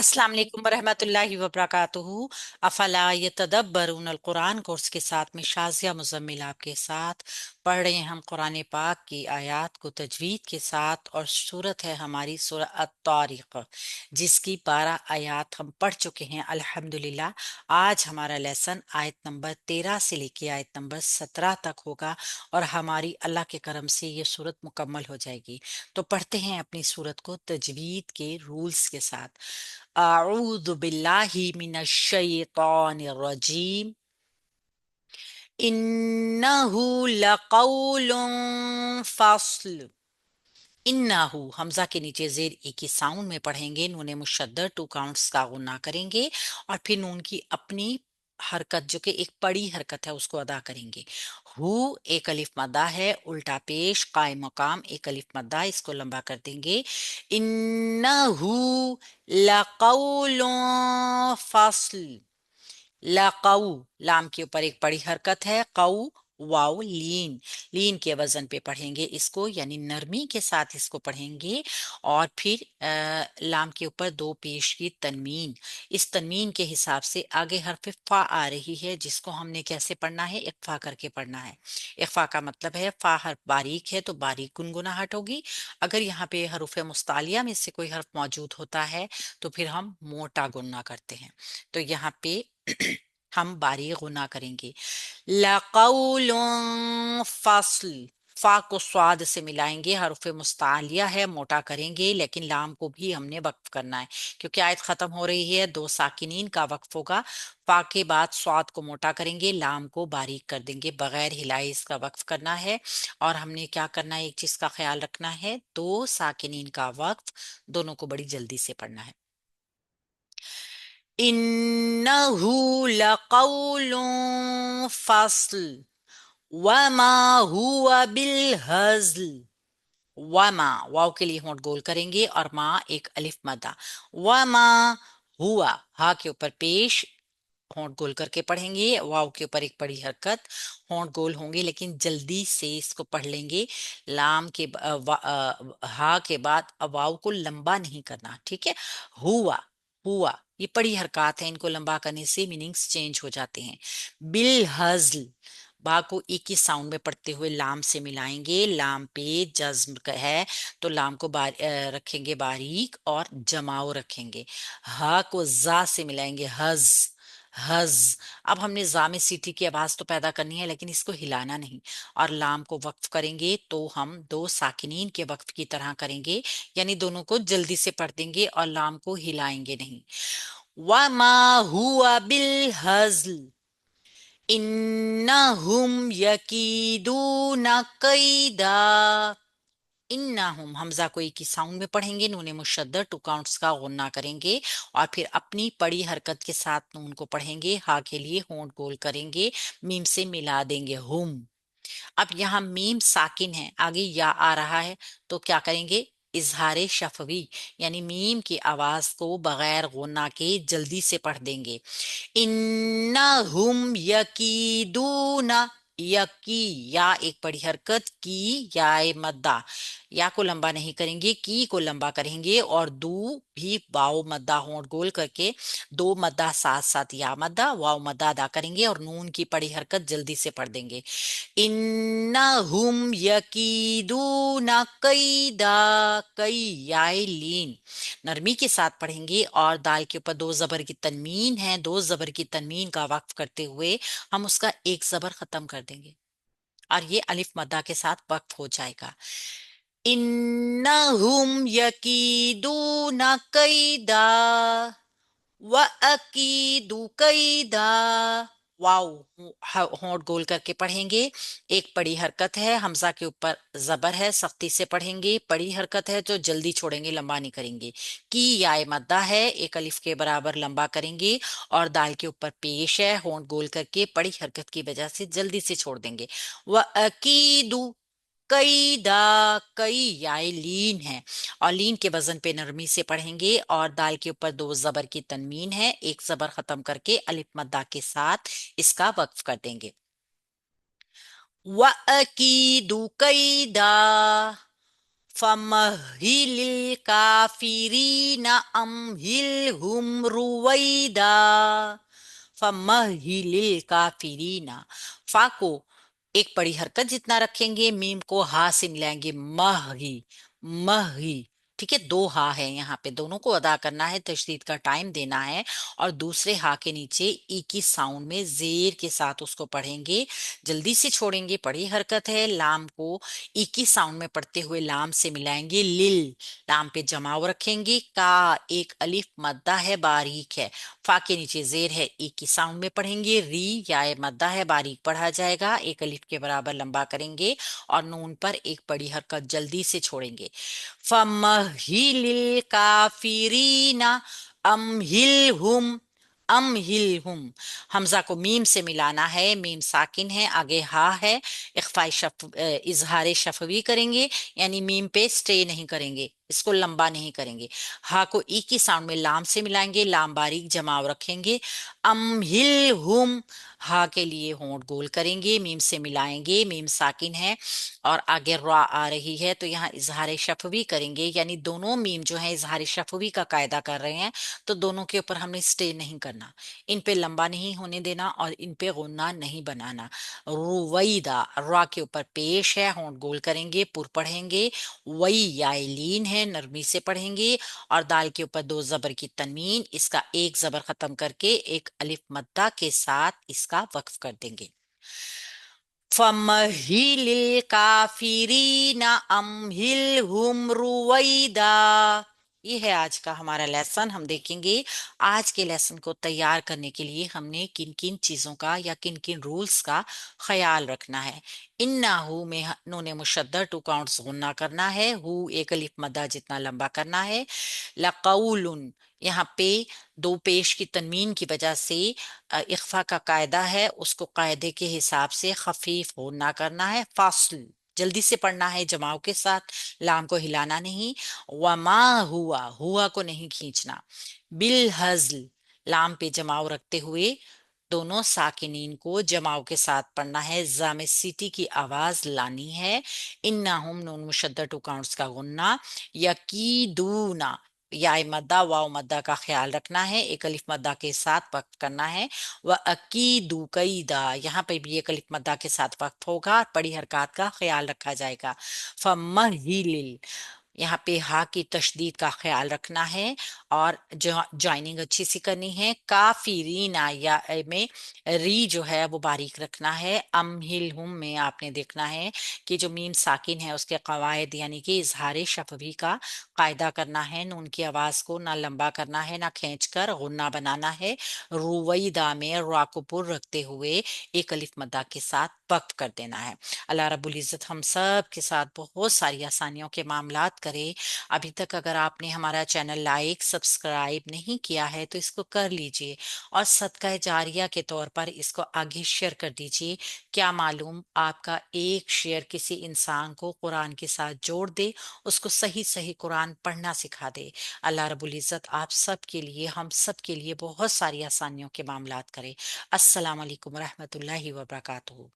अस्सलाम वालेकुम वरहमतुल्लाहि वबरकातुहू। अफला यतदब्बरून अल कुरान कोर्स के साथ में शाजिया मुजम्मिल आपके साथ पढ़ रहे हैं हम कुरान पाक की आयत को तजवीद के साथ। और सूरत है हमारी सूरह अत-तारिक, जिसकी 12 आयत हम पढ़ चुके हैं अल्हम्दुलिल्लाह। आज हमारा लेसन आयत नंबर 13 से लेके आयत नंबर 17 तक होगा और हमारी अल्लाह के करम से ये सूरत मुकम्मल हो जाएगी। तो पढ़ते हैं अपनी सूरत को तजवीद के रूल्स के साथ। अऊज़ु बिल्लाहि मिनश शैतानिर रजीम। इन्नहु लक़ौलुन फ़स्ल। इन्नहु हमजा के नीचे जेर एक ही साउंड में पढ़ेंगे। नून मुशद्दद 2 काउंट्स का गुन्ना करेंगे और फिर नून की अपनी हरकत जो कि एक बड़ी हरकत है उसको अदा करेंगे। हु एक अलिफ मद्दा है, उल्टा पेश कायम मकाम एक अलिफ मद्दा, इसको लंबा कर देंगे। इन्नहु लक़ौलुन फ़स्ल। लक़ऊ लाम के ऊपर एक बड़ी हरकत है, कऊ वाव लीन। लीन के वजन पे पढ़ेंगे इसको, यानी नरमी के साथ इसको पढ़ेंगे। और फिर लाम के ऊपर दो पेश की तनवीन। इस तनवीन के हिसाब से आगे हरफ फा आ रही है, जिसको हमने कैसे पढ़ना है, इक्फा करके पढ़ना है। इक्फा का मतलब है फा हर्फ बारीक है तो बारीक गुनगुनाहट होगी। अगर यहाँ पे हरूफ मुस्तालिया में से कोई हर्फ मौजूद होता है तो फिर हम मोटा गुन्ना करते हैं। तो यहाँ पे हम बारीक गुना करेंगे। लक़ौलुन फ़स्ल, फा को स्वाद से मिलाएंगे, हरफ मुस्तालिया है, मोटा करेंगे, लेकिन लाम को भी हमने वक्फ करना है क्योंकि आयत खत्म हो रही है। दो साकिनीन का वक्फ होगा। फा के बाद स्वाद को मोटा करेंगे, लाम को बारीक कर देंगे, बगैर हिलाए इसका वक्फ करना है। और हमने क्या करना है, एक चीज का ख्याल रखना है, दो साकिनीन का वक्फ दोनों को बड़ी जल्दी से पढ़ना है। इन्नहु लक़ौलुन फ़स्ल वमा हुआ बिलहज़्ल। वमा वाव के लिए होंठ गोल करेंगे और माँ एक अलिफ मद्दा। वमा हुआ हा के ऊपर पेश होंठ गोल करके पढ़ेंगे, वाव के ऊपर एक बड़ी हरकत, होंठ गोल होंगे लेकिन जल्दी से इसको पढ़ लेंगे। लाम के हा के बाद वाव को लंबा नहीं करना, ठीक है। हुआ हुआ ये बड़ी हरकत है, इनको लंबा करने से मीनिंग्स चेंज हो जाते हैं। बिल हज़ल बा को एक ही साउंड में पढ़ते हुए लाम से मिलाएंगे। लाम पे जज्म है तो लाम को रखेंगे बारीक और जमाओ रखेंगे। हा को जा से मिलाएंगे, हज हज। अब हमने जा में सीटी की आवाज तो पैदा करनी है लेकिन इसको हिलाना नहीं। और लाम को वक्फ करेंगे तो हम दो साकिनीन के वक्फ की तरह करेंगे, यानी दोनों को जल्दी से पढ़ देंगे और लाम को हिलाएंगे नहीं। वमा हुआ बिल हज़ल इन्नहुम यकीदूना कैदा। इन्नहुम हमजा को एक ही साउंड में पढ़ेंगे, नून मुशद्दद 2 काउंट्स का गुन्ना करेंगे और फिर अपनी पड़ी हरकत के साथ नून को पढ़ेंगे। हा के लिए होंठ गोल करेंगे, मीम से मिला देंगे हुम। अब यहाँ मीम साकिन है, आगे या आ रहा है तो क्या करेंगे, इजहार शफवी, यानी मीम की आवाज को बगैर गुन्ना के जल्दी से पढ़ देंगे। इन्नहुम यकीदूना, यकी या एक बड़ी हरकत की या मद्दा, या को लंबा नहीं करेंगे, की को लंबा करेंगे और दू भी वाव मद्दा होंठ गोल करके दो मद्दा साथ साथ या मद्दा वाव मद्दा अदा करेंगे और नून की बड़ी हरकत जल्दी से पढ़ देंगे। इन्नहुम यकीदूना कैदा, कई याए लीन नरमी के साथ पढ़ेंगे और दाल के ऊपर दो जबर की तनवीन है, दो जबर की तनवीन का वक्फ करते हुए हम उसका एक जबर खत्म कर देंगे और ये अलिफ मद्दा के साथ वक्फ हो जाएगा। इन्नहुम यकीदूना कैदा व अकीदु कैदा। वाओ होंठ गोल करके पढ़ेंगे। एक बड़ी हरकत है, हमजा के ऊपर जबर है, सख्ती से पढ़ेंगे। बड़ी हरकत है तो जल्दी छोड़ेंगे, लंबा नहीं करेंगे। की या मद्दा है, एक अलिफ के बराबर लंबा करेंगे और दाल के ऊपर पेश है, होंठ गोल करके बड़ी हरकत की वजह से जल्दी से छोड़ देंगे। व अकीदु कैदा, कई याय लीन है और लीन के वजन पे नरमी से पढ़ेंगे और दाल के ऊपर दो जबर की तनवीन है, एक जबर खत्म करके अलिफ मद्दा के साथ इसका वक्फ कर देंगे। व अकीदु कैदा फमहिलिल काफिरीना अमहिलहुम रुवैदा। फमहिलिल काफिरीना, फा को एक बड़ी हरकत जितना रखेंगे, मीम को हा से मिलाएंगे, मही, मही। ठीक है, दो हा है यहाँ पे, दोनों को अदा करना है, तशदीद का टाइम देना है। और दूसरे हा के नीचे ई की साउंड में जेर के साथ उसको पढ़ेंगे, जल्दी से छोड़ेंगे, बड़ी हरकत है। लाम को ई की साउंड में पढ़ते हुए लाम से मिलाएंगे, लिल, लाम पे जमाव रखेंगे। का, एक अलिफ मद्दा है, बारीक है। फा के नीचे जेर है, ई की साउंड में पढ़ेंगे। री, या मद्दा है, बारीक पढ़ा जाएगा, एक अलिफ के बराबर लंबा करेंगे। और नून पर एक बड़ी हरकत जल्दी से छोड़ेंगे। फमहिलिल काफिरीना अमहिलहुम, अमहिलहुम। हमजा को मीम से मिलाना है, मीम साकिन है, आगे हा है। इख्फाई इजहार शफवी करेंगे, यानी मीम पे स्टे नहीं करेंगे, इसको लंबा नहीं करेंगे। हा को ई की साउंड में लाम से मिलाएंगे, लाम बारीक जमाव रखेंगे। अमहिलहुम, हा के लिए होंठ गोल करेंगे, मीम से मिलाएंगे, मीम साकिन है और आगे रा आ रही है, तो यहाँ इजहार शफवी करेंगे, यानी दोनों मीम जो है इजहार शफवी का कायदा कर रहे हैं, तो दोनों के ऊपर हमने स्टे नहीं करना, इन पे लंबा नहीं होने देना और इन पे गुन्ना नहीं बनाना। रुवैदा, रा के ऊपर पेश है, होंठ गोल करेंगे, पुर पढ़ेंगे। वई, या लीन है, नरमी से पढ़ेंगे। और दाल के ऊपर दो जबर की तनवीन, इसका एक जबर खत्म करके एक अलिफ मद्दा के साथ इसका वक्फ कर देंगे। फमहिलिल काफिरीना अमहिलहुम रुवैदा। ये है आज का हमारा लेसन। हम देखेंगे आज के लेसन को तैयार करने के लिए हमने किन किन चीजों का या किन किन रूल्स का ख्याल रखना है। इन्नाहु में नून मुशद्दर टू काउंट्स गुन्ना करना है, हु एक अलिफ मद्दा जितना लंबा करना है। लकौलुन, यहाँ पे दो पेश की तनवीन की वजह से इख्फा का कायदा है, उसको कायदे के हिसाब से खफीफ होना करना है। फासल, जल्दी से पढ़ना है जमाव के साथ, लाम को हिलाना नहीं। वमा हुआ, हुआ को नहीं खींचना। बिल हजल, लाम पे जमाव रखते हुए दोनों साकिनीन को जमाव के साथ पढ़ना है, जामे सीटी की आवाज लानी है। इन्नाहुम नून मुशद्दर टू काउंट्स का गुन्ना। यकीदूना, या मद्दा वाव मद्दा का ख्याल रखना है, एक अलिफ मद्दा के साथ वक्त करना है। व अकीदू कैदा, यहाँ पे भी एक अलिफ मद्दा के साथ वक्त होगा, बड़ी हरकत का ख्याल रखा जाएगा। फमहिलिल, यहाँ पे हा की तशदीद का ख्याल रखना है और जो ज्वाइनिंग अच्छी सी करनी है। काफिरीना, या में री जो है वो बारीक रखना है। अमहिलहुम में आपने देखना है कि जो मीम साकिन है उसके कवायद, यानी कि इजहार शफवी का कायदा करना है, नून की आवाज को ना लंबा करना है ना खींचकर गुन्ना बनाना है। रुवैदा में रा को पुर रखते हुए एक अलिफ मद्दा के साथ वक्त कर देना है। अल्लाह रब्बुल इज़्ज़त हम सब के साथ बहुत सारी आसानियों के मामलात करे। अभी तक अगर आपने हमारा चैनल लाइक सब्सक्राइब नहीं किया है तो इसको कर लीजिए और सदका जारिया के तौर पर इसको आगे शेयर कर दीजिए। क्या मालूम आपका एक शेयर किसी इंसान को कुरान के साथ जोड़ दे, उसको सही सही कुरान पढ़ना सिखा दे। अल्लाह रब्बुल इज़्ज़त आप सब के लिए, हम सब के लिए बहुत सारी आसानियों के मामलात करे। अस्सलाम वालेकुम रहमतुल्लाहि व बरकातहू।